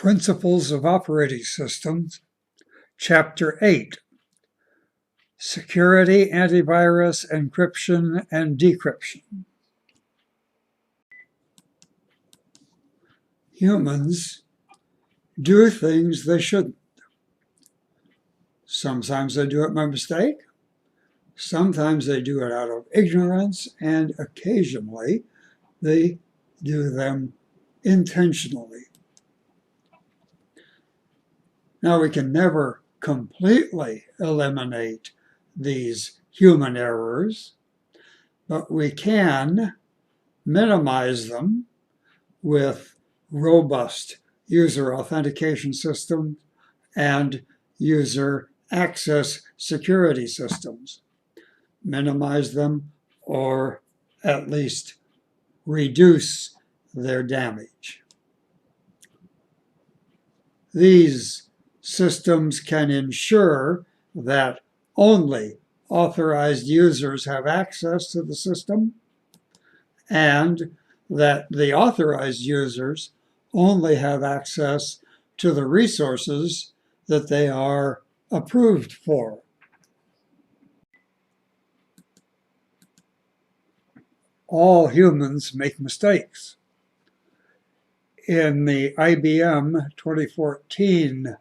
Principles of Operating Systems, Chapter 8, Security, Antivirus, Encryption and Decryption. Humans do things they shouldn't. Sometimes they do it by mistake, sometimes they do it out of ignorance, and occasionally they do them intentionally. Now, we can never completely eliminate these human errors, but we can minimize them with robust user authentication systems and user access security systems. Minimize them, or at least reduce their damage. These systems can ensure that only authorized users have access to the system, and that the authorized users only have access to the resources that they are approved for. All humans make mistakes. In the IBM 2014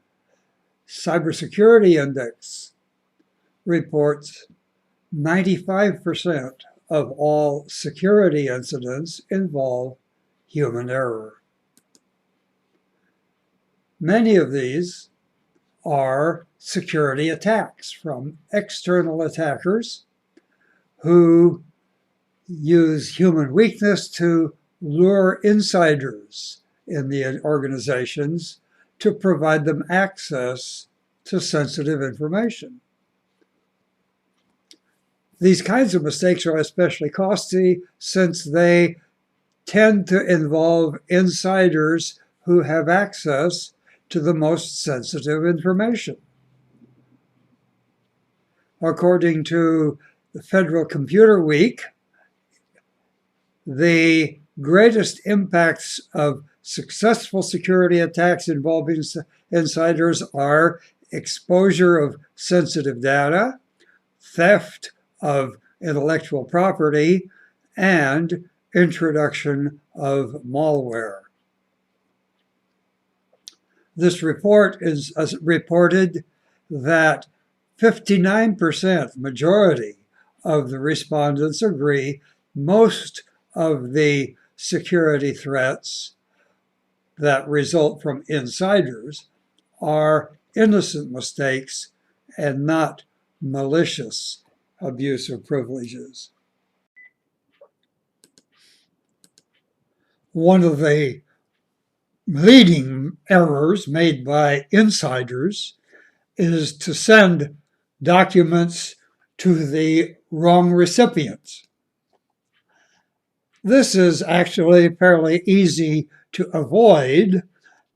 Cybersecurity Index reports 95% of all security incidents involve human error. Many of these are security attacks from external attackers who use human weakness to lure insiders in the organizations to provide them access to sensitive information. These kinds of mistakes are especially costly since they tend to involve insiders who have access to the most sensitive information. According to the Federal Computer Week, the greatest impacts of successful security attacks involving insiders are exposure of sensitive data, theft of intellectual property, and introduction of malware. This report is reported that 59% majority of the respondents agree most of the security threats that result from insiders are innocent mistakes and not malicious abuse of privileges. One of the leading errors made by insiders is to send documents to the wrong recipients. This is actually fairly easy to avoid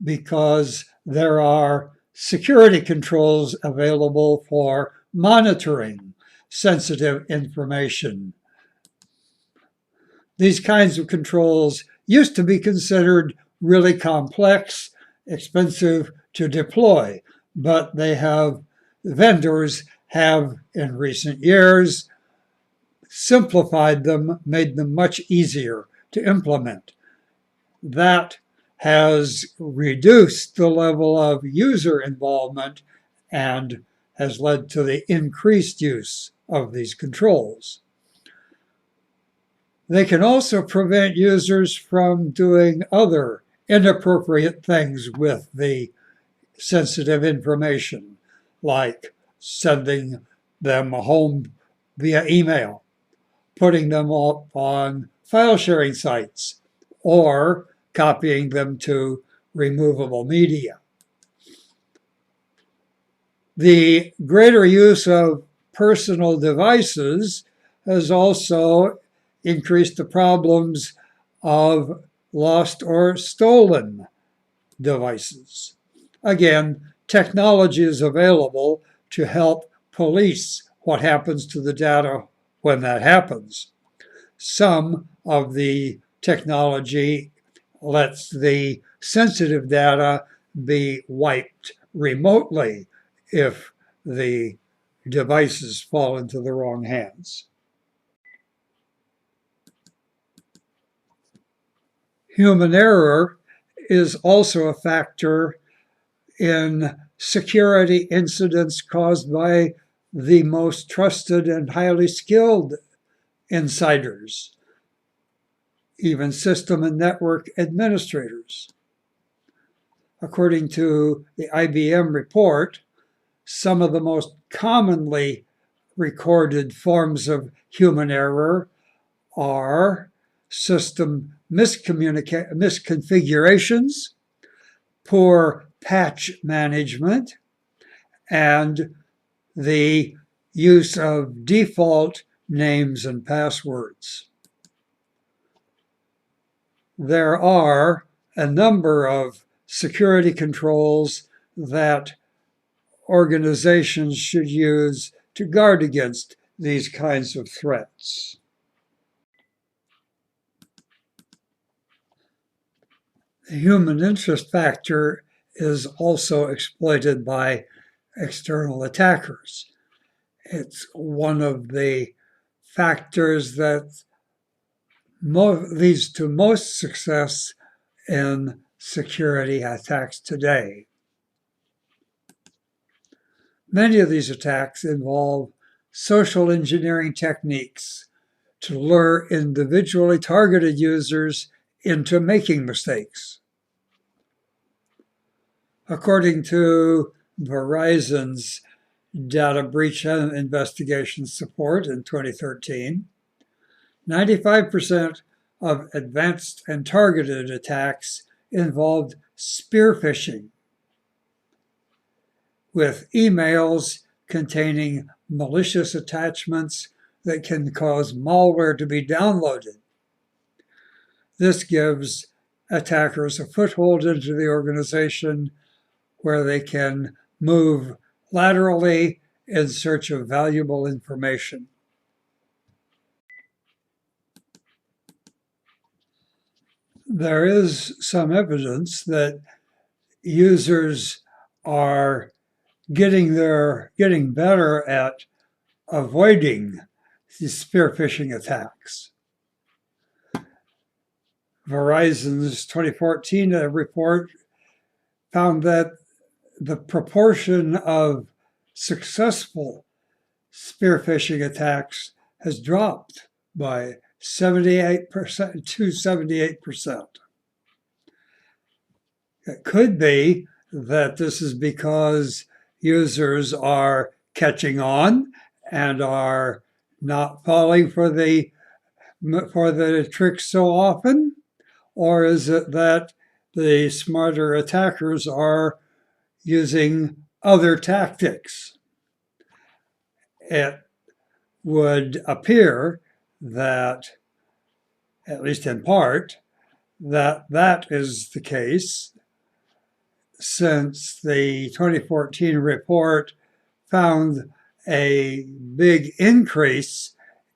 because there are security controls available for monitoring sensitive information. These kinds of controls used to be considered really complex, expensive to deploy, but vendors have in recent years simplified them, made them much easier to implement. That has reduced the level of user involvement and has led to the increased use of these controls. They can also prevent users from doing other inappropriate things with the sensitive information, like sending them home via email, putting them up on file sharing sites, or copying them to removable media. The greater use of personal devices has also increased the problems of lost or stolen devices. Again, technology is available to help police what happens to the data when that happens. Some of the technology lets the sensitive data be wiped remotely if the devices fall into the wrong hands. Human error is also a factor in security incidents caused by the most trusted and highly skilled insiders, even system and network administrators. According to the IBM report, some of the most commonly recorded forms of human error are system misconfigurations, poor patch management, and the use of default names and passwords. There are a number of security controls that organizations should use to guard against these kinds of threats. The human interest factor is also exploited by external attackers. It's one of the factors that leads to most success in security attacks today. Many of these attacks involve social engineering techniques to lure individually targeted users into making mistakes. According to Verizon's data breach investigation support in 2013, 95% of advanced and targeted attacks involved spear phishing, with emails containing malicious attachments that can cause malware to be downloaded. This gives attackers a foothold into the organization where they can move laterally in search of valuable information. There is some evidence that users are getting better at avoiding these spear phishing attacks. Verizon's 2014 report found that the proportion of successful spear phishing attacks has dropped by 78% to 78%. It could be that this is because users are catching on and are not falling for the tricks so often, or is it that the smarter attackers are using other tactics? It would appear that, at least in part, that is the case, since the 2014 report found a big increase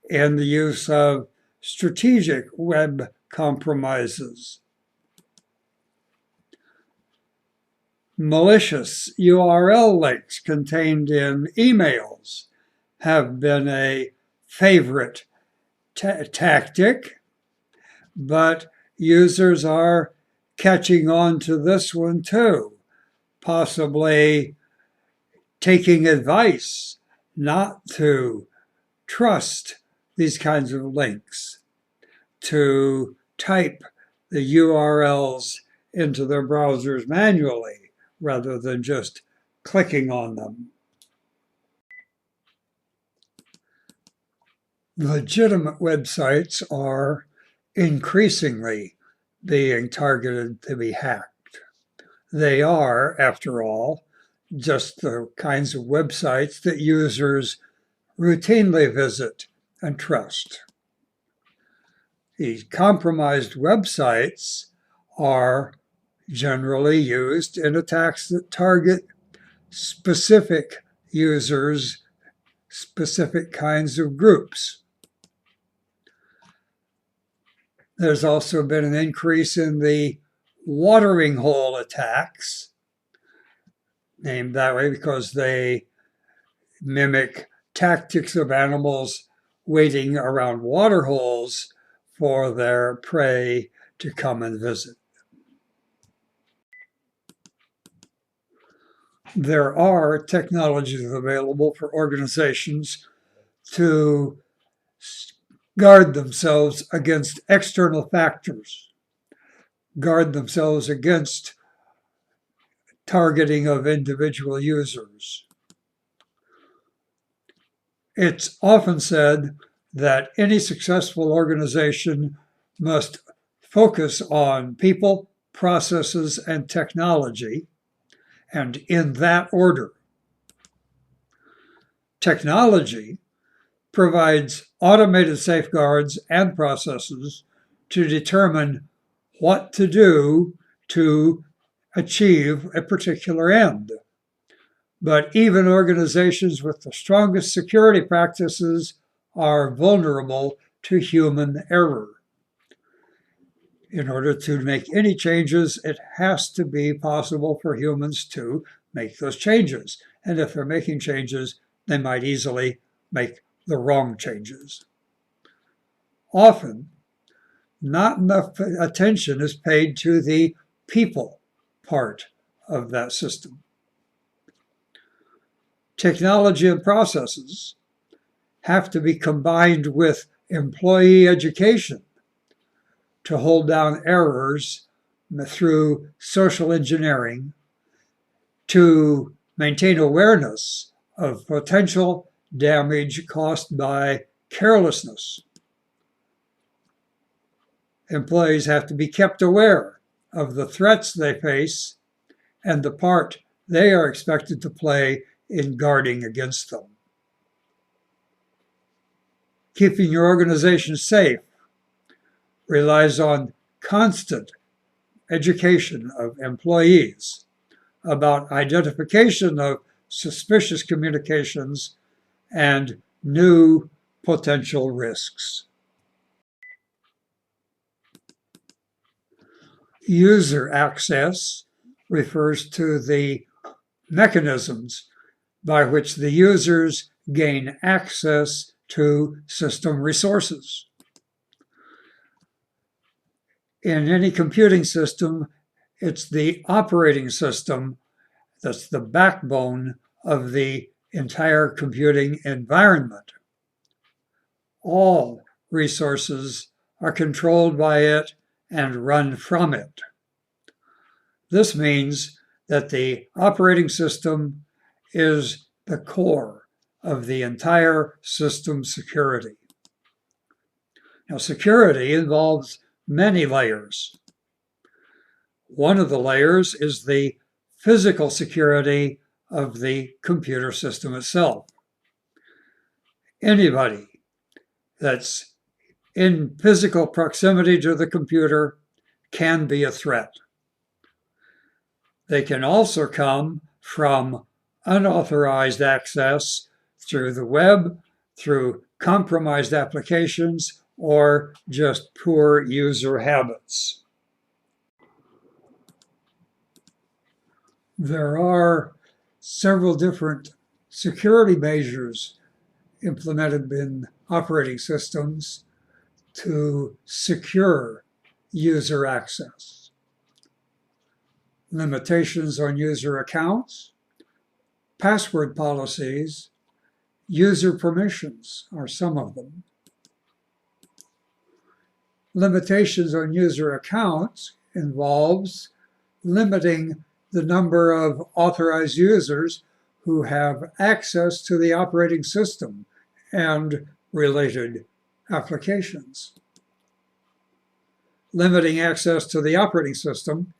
in the use of strategic web compromises. Malicious URL links contained in emails have been a favorite tactic, but users are catching on to this one too, possibly taking advice not to trust these kinds of links, to type the URLs into their browsers manually rather than just clicking on them. Legitimate websites are increasingly being targeted to be hacked. They are, after all, just the kinds of websites that users routinely visit and trust. These compromised websites are generally used in attacks that target specific users, specific kinds of groups. There's also been an increase in the watering hole attacks, named that way because they mimic tactics of animals waiting around water holes for their prey to come and visit. There are technologies available for organizations to guard themselves against external factors, guard themselves against targeting of individual users. It's often said that any successful organization must focus on people, processes, and technology, and in that order. Technology provides automated safeguards and processes to determine what to do to achieve a particular end. But even organizations with the strongest security practices are vulnerable to human error. In order to make any changes, it has to be possible for humans to make those changes. And if they're making changes, they might easily make the wrong changes. Often, not enough attention is paid to the people part of that system. Technology and processes have to be combined with employee education to hold down errors through social engineering, to maintain awareness of potential damage caused by carelessness. Employees have to be kept aware of the threats they face and the part they are expected to play in guarding against them. Keeping your organization safe relies on constant education of employees about identification of suspicious communications and new potential risks. User access refers to the mechanisms by which the users gain access to system resources. In any computing system, it's the operating system that's the backbone of the entire computing environment. All resources are controlled by it and run from it. This means that the operating system is the core of the entire system security. Now, security involves many layers. One of the layers is the physical security of the computer system itself. Anybody that's in physical proximity to the computer can be a threat. They can also come from unauthorized access through the web, through compromised applications, or just poor user habits. There are several different security measures implemented in operating systems to secure user access. Limitations on user accounts, password policies, user permissions are some of them. Limitations on user accounts involves limiting the number of authorized users who have access to the operating system and related applications. Limiting access to the operating system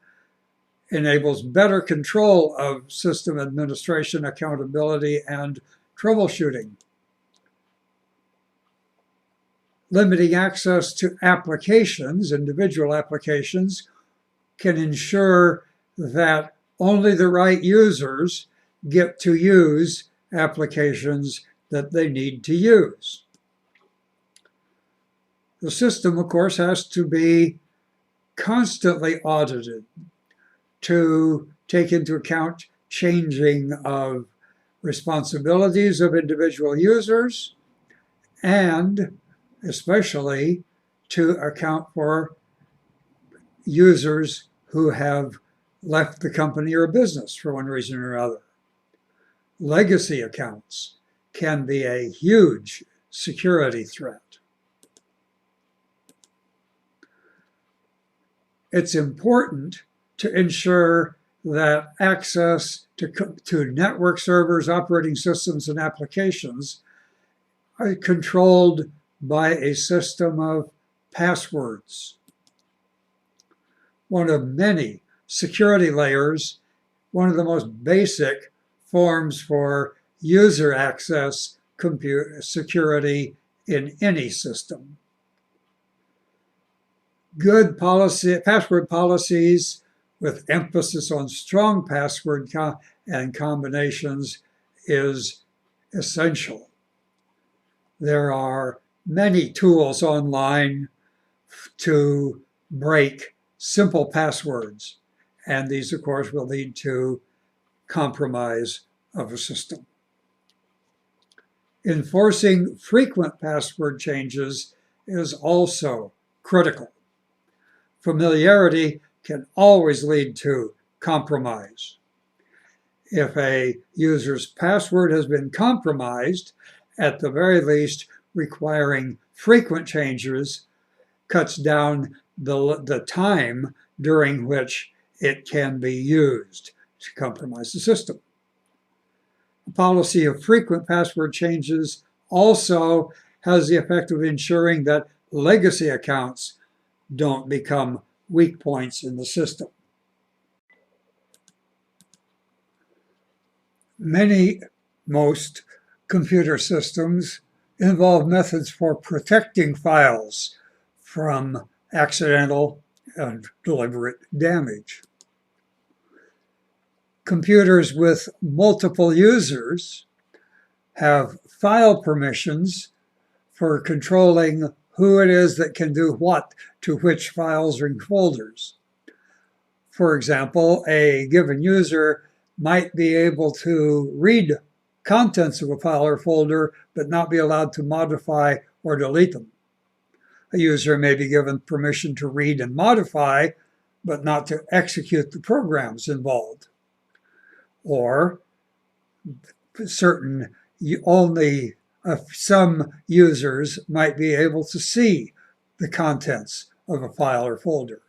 enables better control of system administration, accountability, and troubleshooting. Limiting access to applications, individual applications, can ensure that only the right users get to use applications that they need to use. The system, of course, has to be constantly audited to take into account changing of responsibilities of individual users, and especially to account for users who have left the company or business for one reason or another. Legacy accounts can be a huge security threat. It's important to ensure that access to network servers, operating systems, and applications are controlled by a system of passwords. One of many security layers, one of the most basic forms for user access security in any system. Good password policies with emphasis on strong password and combinations is essential. There are many tools online to break simple passwords, and these, of course, will lead to compromise of a system. Enforcing frequent password changes is also critical. Familiarity can always lead to compromise. If a user's password has been compromised, at the very least, requiring frequent changes cuts down the time during which it can be used to compromise the system. The policy of frequent password changes also has the effect of ensuring that legacy accounts don't become weak points in the system. Most computer systems involve methods for protecting files from accidental and deliberate damage. Computers with multiple users have file permissions for controlling who it is that can do what to which files and folders. For example, a given user might be able to read contents of a file or folder, but not be allowed to modify or delete them. A user may be given permission to read and modify, but not to execute the programs involved. Or some users might be able to see the contents of a file or folder.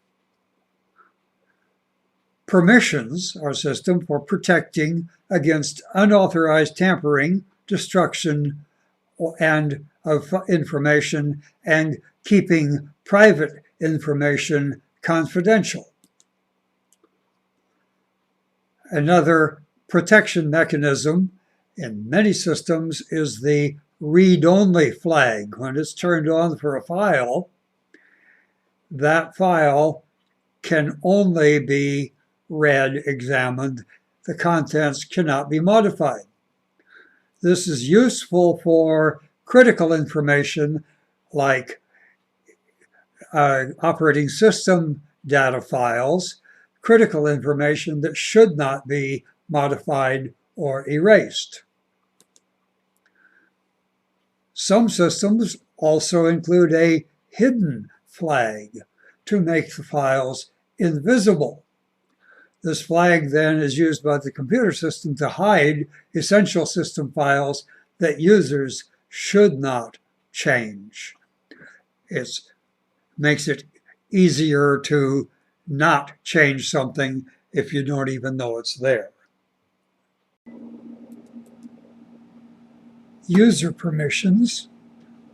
Permissions are a system for protecting against unauthorized tampering, destruction, and of information, and keeping private information confidential. Another protection mechanism in many systems is the read-only flag. When it's turned on for a file, that file can only be read, examined. The contents cannot be modified. This is useful for critical information like operating system data files, critical information that should not be modified or erased. Some systems also include a hidden flag to make the files invisible. This flag then is used by the computer system to hide essential system files that users should not change. It makes it easier to not change something if you don't even know it's there. User permissions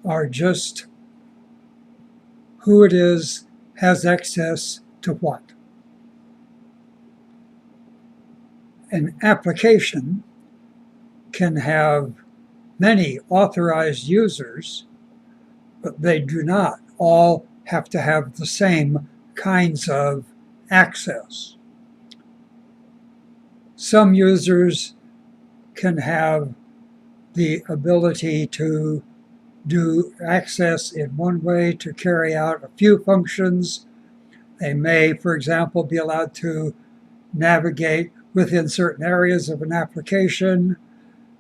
are just who it is has access to what. An application can have many authorized users, but they do not all have to have the same kinds of access. Some users can have the ability to do access in one way to carry out a few functions. They may, for example, be allowed to navigate within certain areas of an application.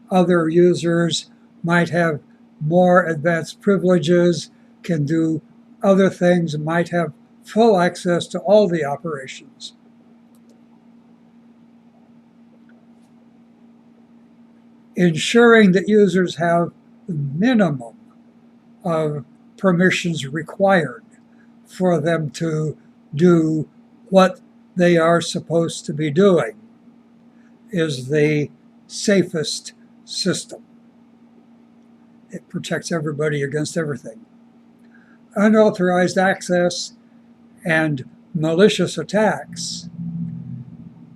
Other users might have more advanced privileges, can do other things, might have full access to all the operations. Ensuring that users have the minimum of permissions required for them to do what they are supposed to be doing is the safest system. It protects everybody against everything. Unauthorized access and malicious attacks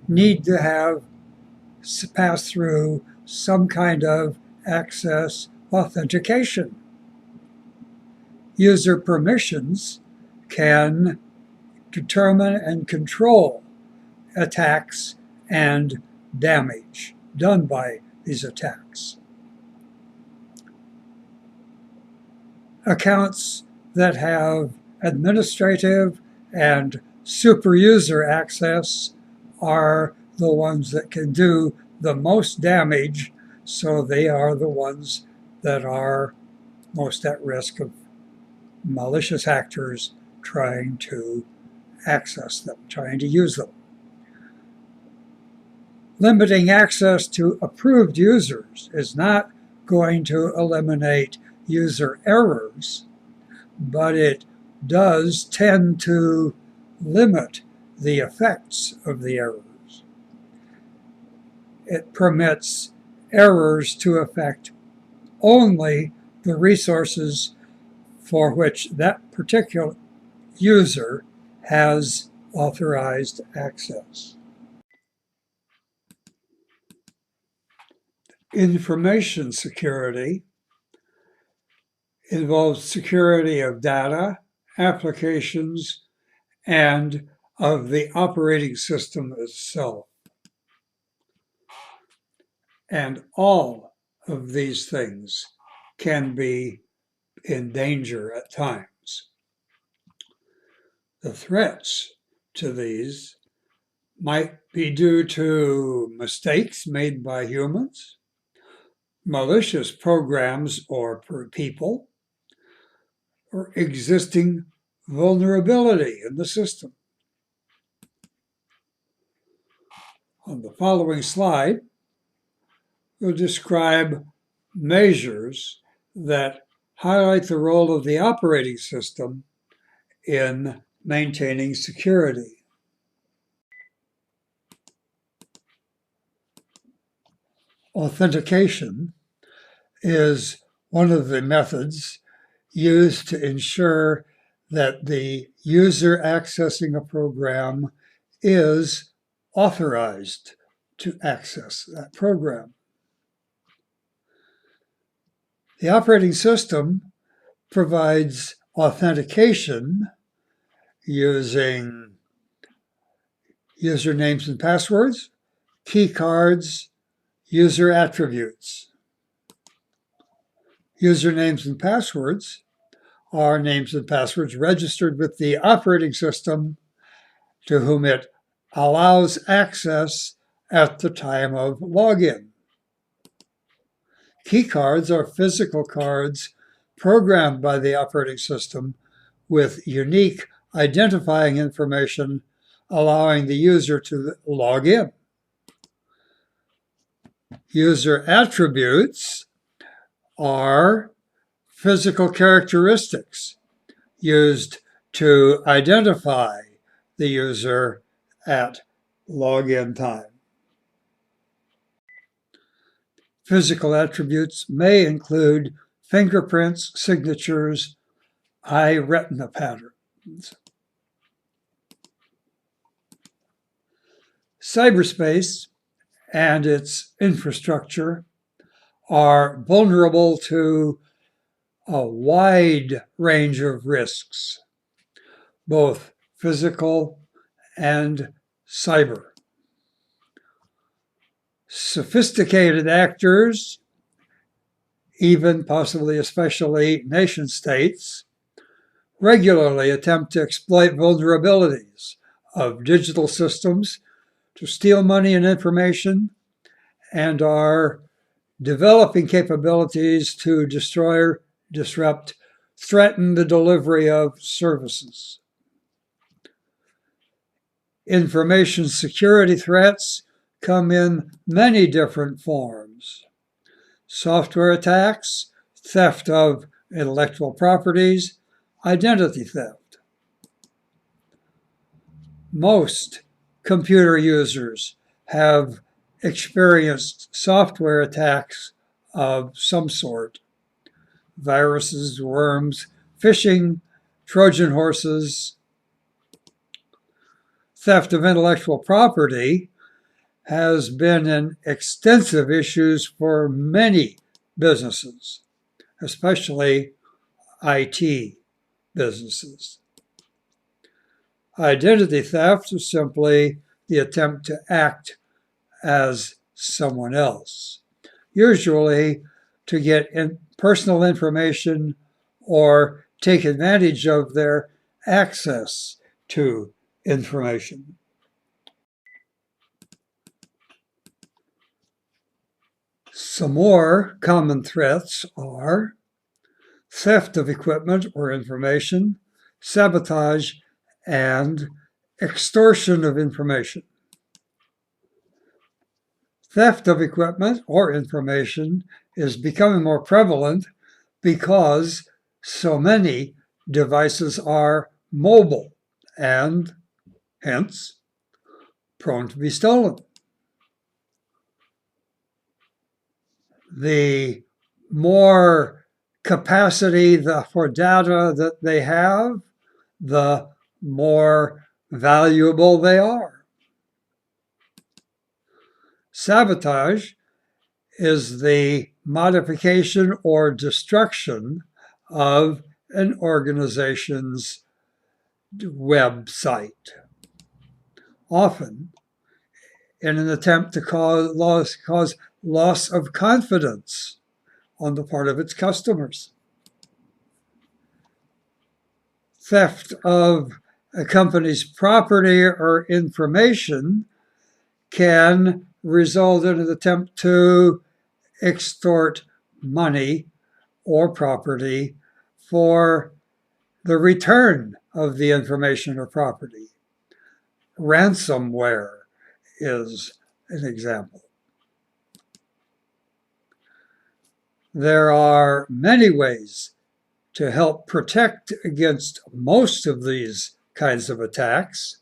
need to have passed through some kind of access authentication. User permissions can determine and control attacks and damage done by these attacks. Accounts that have administrative and super user access are the ones that can do the most damage, so they are the ones that are most at risk of malicious actors trying to access them, trying to use them. Limiting access to approved users is not going to eliminate user errors, but it does tend to limit the effects of the errors. It permits errors to affect only the resources for which that particular user has authorized access. Information security involves security of data, applications, and of the operating system itself. And all of these things can be in danger at times. The threats to these might be due to mistakes made by humans, malicious programs or people, or existing vulnerability in the system. On the following slide, we'll describe measures that highlight the role of the operating system in maintaining security. Authentication is one of the methods used to ensure that the user accessing a program is authorized to access that program. The operating system provides authentication using usernames and passwords, key cards, user attributes. Usernames and passwords are names and passwords registered with the operating system to whom it allows access at the time of login. Key cards are physical cards programmed by the operating system with unique identifying information allowing the user to log in. User attributes are physical characteristics used to identify the user at login time. Physical attributes may include fingerprints, signatures, eye retina patterns. Cyberspace and its infrastructure are vulnerable to a wide range of risks, both physical and cyber. Sophisticated actors, even possibly especially nation states, regularly attempt to exploit vulnerabilities of digital systems to steal money and information, and are developing capabilities to destroy, disrupt, threaten the delivery of services. Information security threats come in many different forms. Software attacks, theft of intellectual properties, identity theft. Most computer users have experienced software attacks of some sort. Viruses, worms, phishing, Trojan horses. Theft of intellectual property has been an extensive issue for many businesses, especially IT businesses. Identity theft is simply the attempt to act as someone else, usually to get personal information or take advantage of their access to information. Some more common threats are theft of equipment or information, sabotage, and extortion of information. Theft of equipment or information is becoming more prevalent because so many devices are mobile and hence prone to be stolen. The more capacity for data that they have, the more valuable they are. Sabotage is the modification or destruction of an organization's website, often in an attempt to cause loss of confidence on the part of its customers. Theft of a company's property or information can result in an attempt to extort money or property for the return of the information or property. Ransomware is an example. There are many ways to help protect against most of these kinds of attacks.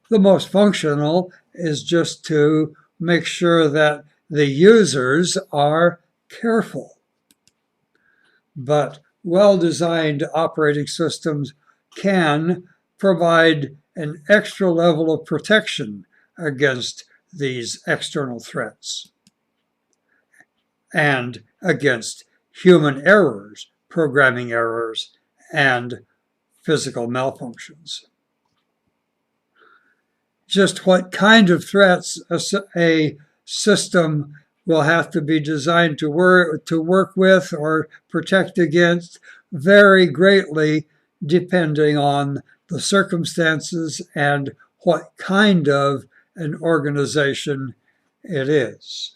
The most functional is just to make sure that the users are careful. But well-designed operating systems can provide an extra level of protection against these external threats and against human errors, programming errors, and physical malfunctions. Just what kind of threats a system will have to be designed to work with or protect against vary greatly depending on the circumstances and what kind of an organization it is.